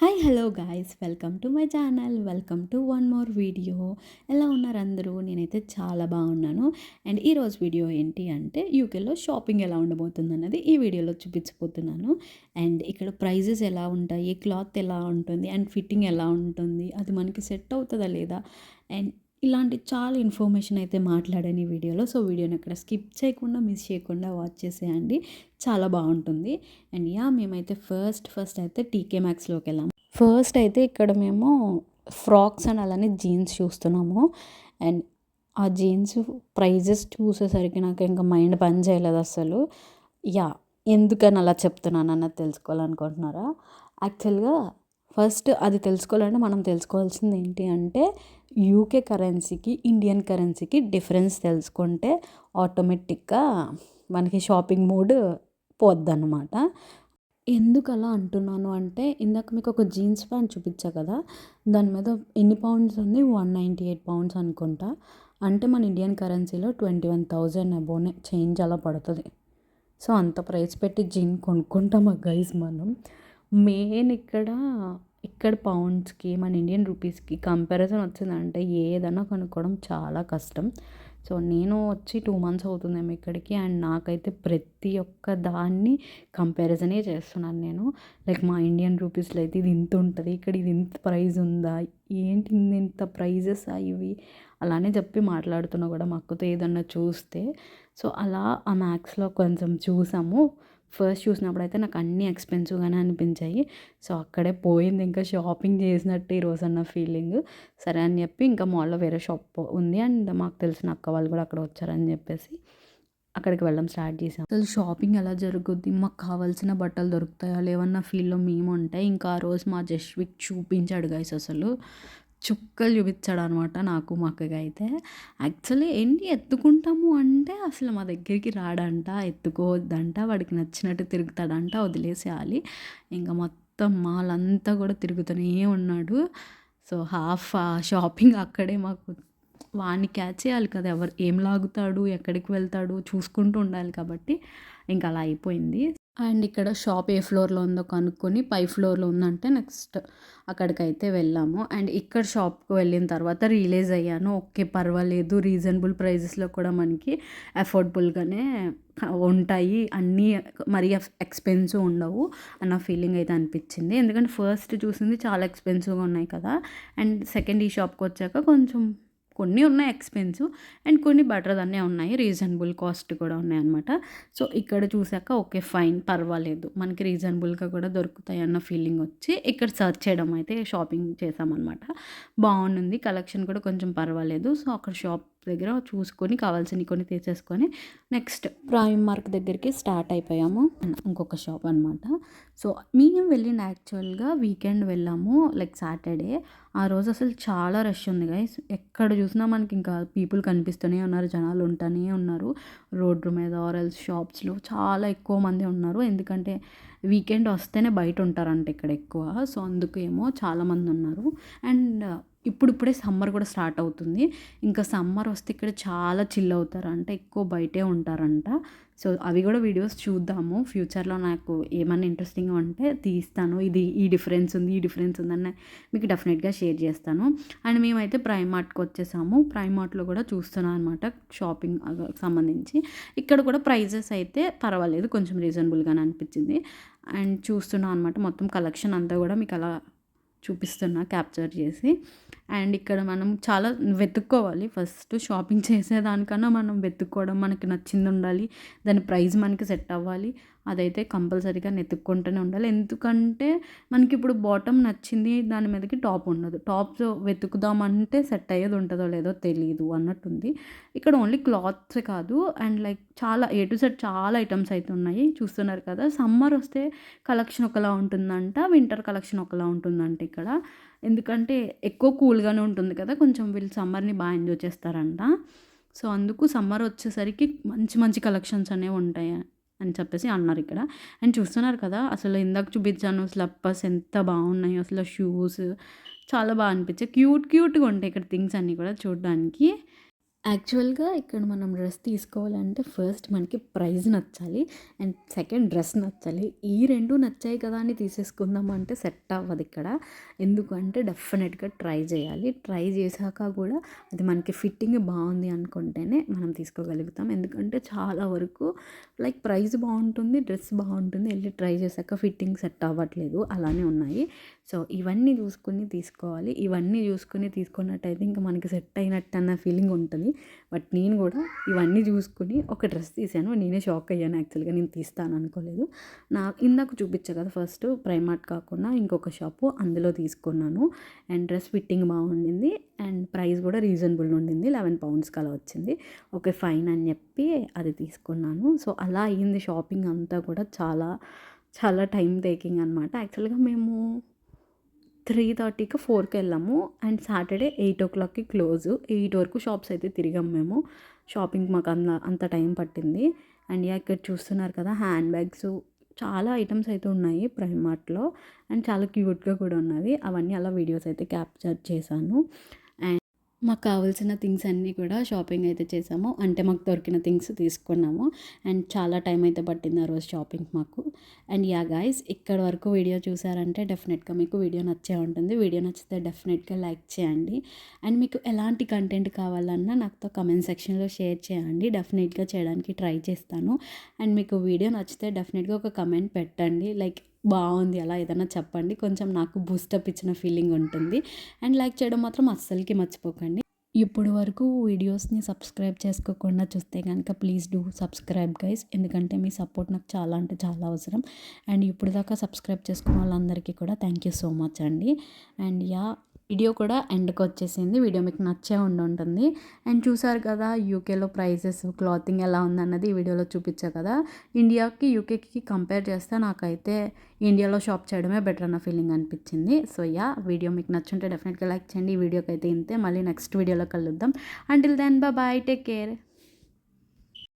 Hi hello guys, welcome to my channel. Welcome to one more video. ఎలా ఉన్నారు అందరూ? నేనైతే చాలా బాగున్నాను. అండ్ ఈరోజు వీడియో ఏంటి అంటే యూకేలో షాపింగ్ ఎలా ఉండబోతుంది అన్నది ఈ వీడియోలో చూపించబోతున్నాను. అండ్ ఇక్కడ ప్రైజెస్ ఎలా ఉంటాయి, క్లాత్ ఎలా ఉంటుంది, అండ్ ఫిట్టింగ్ ఎలా ఉంటుంది, అది మనకి సెట్ అవుతుందా లేదా, అండ్ ఇలాంటి చాలా ఇన్ఫర్మేషన్ అయితే మాట్లాడాను ఈ వీడియోలో. సో వీడియోని అక్కడ స్కిప్ చేయకుండా, మిస్ చేయకుండా వాచ్ చేసేయండి, చాలా బాగుంటుంది. అండ్ మేమైతే ఫస్ట్ అయితే టీకే మ్యాక్స్లోకి వెళ్ళాము. ఫస్ట్ అయితే ఇక్కడ మేము ఫ్రాక్స్ అండ్ అలానే జీన్స్ చూస్తున్నాము. అండ్ ఆ జీన్స్ ప్రైజెస్ చూసేసరికి నాకు ఇంకా మైండ్ పని చేయలేదు అసలు. ఎందుకని అలా చెప్తున్నాను అన్నది తెలుసుకోవాలనుకుంటున్నారా? యాక్చువల్గా ఫస్ట్ అది తెలుసుకోవాలంటే మనం తెలుసుకోవాల్సింది ఏంటి అంటే యూకే కరెన్సీకి, ఇండియన్ కరెన్సీకి డిఫరెన్స్ తెలుసుకుంటే ఆటోమేటిక్గా మనకి షాపింగ్ మూడ్ పోద్దన్నమాట. ఎందుకు అలా అంటున్నాను అంటే ఇందాక మీకు ఒక జీన్స్ ప్యాంట్ చూపించా కదా, దాని మీద ఎన్ని పౌండ్స్ ఉంది, 198 పౌండ్స్ అనుకుంటా. అంటే మన ఇండియన్ కరెన్సీలో 21,000 అబోనే చేంజ్ అలా పడుతుంది. సో అంత ప్రైస్ పెట్టి జీన్ కొనుక్కుంటామా గైస్ మనం? మెయిన్ ఇక్కడ పౌండ్స్కి మన ఇండియన్ రూపీస్కి కంపారిజన్ వచ్చిందంటే ఏదైనా కొనుక్కోవడం చాలా కష్టం. సో నేను వచ్చి 2 మంత్స్ అవుతుందేమో ఇక్కడికి. అండ్ నాకైతే ప్రతి ఒక్క దాన్ని కంపారిజనే చేస్తున్నాను నేను. లైక్ మా ఇండియన్ రూపీస్లో అయితే ఇది ఇంత ఉంటుంది, ఇక్కడ ఇది ఇంత ప్రైస్ ఉందా, ఏంటి ఇంత ప్రైజెస్ ఇవి, అలానే చెప్పి మాట్లాడుతున్నా కూడా మా అక్కతో ఏదన్నా చూస్తే. సో అలా ఆ మ్యాక్స్లో కొంచెం చూసాము. ఫస్ట్ చూసినప్పుడు అయితే నాకు అన్నీ ఎక్స్పెన్సివ్గానే అనిపించాయి. సో అక్కడే పోయింది ఇంకా షాపింగ్ చేసినట్టు ఈరోజు అన్న ఫీలింగ్. సరే అని చెప్పి ఇంకా మాల్లో వేరే షాప్ ఉంది అండ్ మాకు తెలిసిన అక్క వాళ్ళు కూడా అక్కడ వచ్చారని చెప్పేసి అక్కడికి వెళ్ళడం స్టార్ట్ చేసాం. అసలు షాపింగ్ ఎలా జరుగుద్ది, మాకు కావాల్సిన బట్టలు దొరుకుతాయా లేవన్న ఫీల్లో మేము ఉంటాయి. ఇంకా ఆ రోజు మా జస్విక్ చూపించాడు గైస్, అసలు చుక్కలు చూపించాడు అనమాట నాకు, మా అక్కగా అయితే. యాక్చువల్లీ ఏంటి ఎత్తుకుంటాము అంటే అసలు మా దగ్గరికి రాడంట, ఎత్తుకోవద్దంట, వాడికి నచ్చినట్టు తిరుగుతాడంట, వదిలేసేయాలి. ఇంకా మొత్తం మాల్ అంతా కూడా తిరుగుతూనే ఉన్నాడు. సో హాఫ్ షాపింగ్ అక్కడే మాకు వాడిని క్యాచ్ చేయాలి కదా, ఎవరు ఏం లాగుతాడు, ఎక్కడికి వెళ్తాడు చూసుకుంటూ ఉండాలి కాబట్టి ఇంకా అలా అయిపోయింది. అండ్ ఇక్కడ షాప్ ఏ ఫ్లోర్లో ఉందో కనుక్కొని పై ఫ్లోర్లో ఉందంటే నెక్స్ట్ అక్కడికైతే వెళ్ళాము. అండ్ ఇక్కడ షాప్కి వెళ్ళిన తర్వాత రియలైజ్ అయ్యాను, ఓకే పర్వాలేదు, రీజనబుల్ ప్రైజెస్లో కూడా మనకి అఫోర్డబుల్గానే ఉంటాయి, అన్నీ మరీ ఎక్స్పెన్సివ్ ఉండవు అన్న ఫీలింగ్ అయితే అనిపించింది. ఎందుకంటే ఫస్ట్ చూసింది చాలా ఎక్స్పెన్సివ్గా ఉన్నాయి కదా, అండ్ సెకండ్ ఈ షాప్కి వచ్చాక కొంచెం కొన్ని ఉన్నాయి ఎక్స్పెన్సివ్ అండ్ కొన్ని బెటర్ దాన్నే ఉన్నాయి, రీజనబుల్ కాస్ట్ కూడా ఉన్నాయి అనమాట. సో ఇక్కడ చూసాక ఓకే ఫైన్ పర్వాలేదు, మనకి రీజనబుల్గా కూడా దొరుకుతాయి అన్న ఫీలింగ్ వచ్చి ఇక్కడ సర్చ్ చేయడం అయితే షాపింగ్ చేసామన్నమాట. బాగుంది, కలెక్షన్ కూడా కొంచెం పర్వాలేదు. సో అక్కడ షాప్ దగ్గర చూసుకొని కావాల్సినవి కొన్ని తీసేసుకొని నెక్స్ట్ ప్రైమ్ మార్క్ దగ్గరికి స్టార్ట్ అయిపోయాము. ఇంకొక షాప్ అనమాట. సో మేము వెళ్ళిన యాక్చువల్గా వీకెండ్ వెళ్ళాము, లైక్ సాటర్డే. ఆ రోజు అసలు చాలా రష్ ఉంది గైస్, ఎక్కడ చూసినా మనకి ఇంకా పీపుల్ కనిపిస్తూనే ఉన్నారు, జనాలు ఉంటూనే ఉన్నారు రోడ్డు మీద ఆర్ఎల్స్ షాప్స్లో చాలా ఎక్కువ మంది ఉన్నారు. ఎందుకంటే వీకెండ్ వస్తేనే బయట ఉంటారంట ఇక్కడ ఎక్కువ. సో అందుకేమో చాలామంది ఉన్నారు. అండ్ ఇప్పుడిప్పుడే సమ్మర్ కూడా స్టార్ట్ అవుతుంది, ఇంకా సమ్మర్ వస్తే ఇక్కడ చాలా చిల్ అవుతారంట, ఎక్కువ బయటే ఉంటారంట. సో అవి కూడా వీడియోస్ చూద్దాము ఫ్యూచర్లో, నాకు ఏమన్నా ఇంట్రెస్టింగ్ ఉంటే తీస్తాను. ఇది ఈ డిఫరెన్స్ ఉంది, ఈ డిఫరెన్స్ ఉందని మీకు డెఫినెట్గా షేర్ చేస్తాను. అండ్ మేమైతే ప్రైమ్ మార్ట్కి వచ్చేసాము. ప్రైమ్ మార్ట్లో కూడా చూస్తున్నాను అనమాట షాపింగ్ సంబంధించి. ఇక్కడ కూడా ప్రైజెస్ అయితే పర్వాలేదు, కొంచెం రీజనబుల్గానే అనిపించింది. అండ్ చూస్తున్నాం అనమాట, మొత్తం కలెక్షన్ అంతా కూడా మీకు అలా చూపిస్తున్నా క్యాప్చర్ చేసి. అండ్ ఇక్కడ మనం చాలా వెతుక్కోవాలి, ఫస్ట్ షాపింగ్ చేసేదానికన్నా మనం వెతుక్కోవడం, మనకి నచ్చింది ఉండాలి, దాని ప్రైస్ మనకి సెట్ అవ్వాలి, అదైతే కంపల్సరీగా వెతుక్కుంటూనే ఉండాలి. ఎందుకంటే మనకి ఇప్పుడు బాటమ్ నచ్చింది, దాని మీదకి టాప్ ఉండదు, టాప్స్ వెతుకుదామంటే సెట్ అయ్యేది ఉంటుందో లేదో తెలియదు అన్నట్టుంది. ఇక్కడ ఓన్లీ క్లాత్స్ కాదు అండ్ లైక్ చాలా ఏ టు సెట్ చాలా ఐటమ్స్ అయితే ఉన్నాయి, చూస్తున్నారు కదా. సమ్మర్ వస్తే కలెక్షన్ ఒకలా ఉంటుందంట, వింటర్ కలెక్షన్ ఒకలా ఉంటుందంట ఇక్కడ. ఎందుకంటే ఎక్కువ కూల్గానే ఉంటుంది కదా, కొంచెం వీళ్ళు సమ్మర్ని బాగా ఎంజాయ్ చేస్తారంట. సో అందుకు సమ్మర్ వచ్చేసరికి మంచి మంచి కలెక్షన్స్ అనేవి ఉంటాయి అని చెప్పేసి అన్నారు ఇక్కడ. అండ్ చూస్తున్నారు కదా, అసలు ఇందాక చూపించాను స్లప్పర్స్ ఎంత బాగున్నాయో, అసలు షూస్ చాలా బాగా అనిపించాయి, క్యూట్గా ఉంటాయి ఇక్కడ థింగ్స్ అన్నీ కూడా చూడడానికి. యాక్చువల్‌గా ఇక్కడ మనం డ్రెస్ తీసుకోవాలంటే ఫస్ట్ మనకి ప్రైస్ నచ్చాలి. అండ్ సెకండ్ డ్రెస్ నచ్చాలి. ఈ 2 నచ్చాయి కదా అని తీసేసుకుందాం అంటే సెట్ అవ్వదిక్కడ. ఎందుకంటే డెఫినెట్‌గా ట్రై చేయాలి. ట్రై చేశాక కూడా అది మనకి ఫిట్టింగ్ బావుంది అనుకుంటేనే మనం తీసుకోగలుగుతాం. ఎందుకంటే చాలా వరకు లైక్ ప్రైస్ బావుంటుంది, డ్రెస్ బావుంటుంది. ఎళ్లి ట్రై చేశాక ఫిట్టింగ్ సెట్ అవ్వట్లేదు. అలానే ఉన్నాయి. సో, ఇవన్నీ చూసుకొని తీసుకోవాలి. ఇవన్నీ చూసుకొని తీసుకున్నట్టయితే ఇంక మనకి సెట్ అయినట్టు అన్న ఫీలింగ్ ఉంటది. బట్ నేను కూడా ఇవన్నీ చూసుకొని ఒక డ్రెస్ తీసాను. నేనే షాక్ అయ్యాను యాక్చువల్‌గా. నేను తీస్తాను అనుకోలేదు. ఇందాక చూపించా కదా ఫస్ట్ ప్రైమార్ట్ కాకుండా ఇంకొక షాపు అందులో తీసుకున్నాను. అండ్ డ్రెస్ ఫిట్టింగ్ బాగుండింది. అండ్ ప్రైస్ కూడా రీజనబుల్ ఉండింది. 11 పౌండ్స్‌కి అలా వచ్చింది. ఓకే ఫైన్ అని చెప్పి అది తీసుకున్నాను. సో, అలా అయింది షాపింగ్ అంతా కూడా చాలా, చాలా టైమ్ టేకింగ్ అనమాట. యాక్చువల్‌గా మేము 3:30కి 4కి వెళ్ళాము. And Saturday 8:00కి close. 8 వరకు షాప్స్ అయితే తిరిగాం మేము. షాపింగ్ మాకు అంత టైం పట్టింది. అండ్ ఇక్కడ చూస్తున్నారు కదా హ్యాండ్ బ్యాగ్స్ చాలా ఐటమ్స్ అయితే ఉన్నాయి ప్రైమార్ట్‌లో. అండ్ చాలా క్యూట్‌గా కూడా ఉన్నవి. అవన్నీ అలా వీడియోస్ అయితే క్యాప్చర్ చేశాను. మాకు కావాల్సిన థింగ్స్ అన్నీ కూడా షాపింగ్ అయితే చేసాము. అంటే మాకు దొరికిన థింగ్స్ తీసుకున్నాము. అండ్ చాలా టైం అయితే పట్టింది ఆ రోజు షాపింగ్ మాకు. అండ్ గైస్ ఇక్కడి వరకు వీడియో చూసారంటే డెఫినెట్‌గా మీకు వీడియో నచ్చే ఉంటుంది. వీడియో నచ్చితే డెఫినెట్‌గా లైక్ చేయండి. అండ్ మీకు ఎలాంటి కంటెంట్ కావాలన్నా నాతో కమెంట్ సెక్షన్‌లో షేర్ చేయండి. డెఫినెట్‌గా చేయడానికి ట్రై చేస్తాను. అండ్ మీకు వీడియో నచ్చితే డెఫినెట్‌గా ఒక కమెంట్ పెట్టండి. లైక్ బావుంది అలా ఏదైనా చెప్పండి. కొంచెం నాకు బూస్టప్ ఇచ్చిన ఫీలింగ్ ఉంటుంది. అండ్ లైక్ చేయడం మాత్రం అస్సలకి మర్చిపోకండి. ఇప్పటి వరకు వీడియోస్ని సబ్స్క్రైబ్ చేసుకోకుండా చూస్తే కనుక ప్లీజ్ డూ సబ్స్క్రైబ్ గైస్. ఎందుకంటే మీ సపోర్ట్ నాకు చాలా అంటే చాలా అవసరం. అండ్ ఇప్పుడు దాకా సబ్స్క్రైబ్ చేసుకున్న వాళ్ళందరికీ కూడా థ్యాంక్ యూ సో మచ్ అండి. అండ్ వీడియో కూడా ఎండ్కి వచ్చేసింది. వీడియో మీకు నచ్చే ఉంటుంది. అండ్ చూసారు కదా యూకేలో ప్రైజెస్ క్లాతింగ్ ఎలా ఉందన్నది ఈ వీడియోలో చూపించా కదా. ఇండియాకి యూకేకి కంపేర్ చేస్తే నాకైతే ఇండియాలో షాప్ చేయడమే బెటర్ అన్న ఫీలింగ్ అనిపించింది. సో వీడియో మీకు నచ్చుంటే డెఫినెట్గా లైక్ చేయండి. ఈ వీడియోకి అయితే ఇంతే. మళ్ళీ నెక్స్ట్ వీడియోలో కలుద్దాం. Until then bye take care.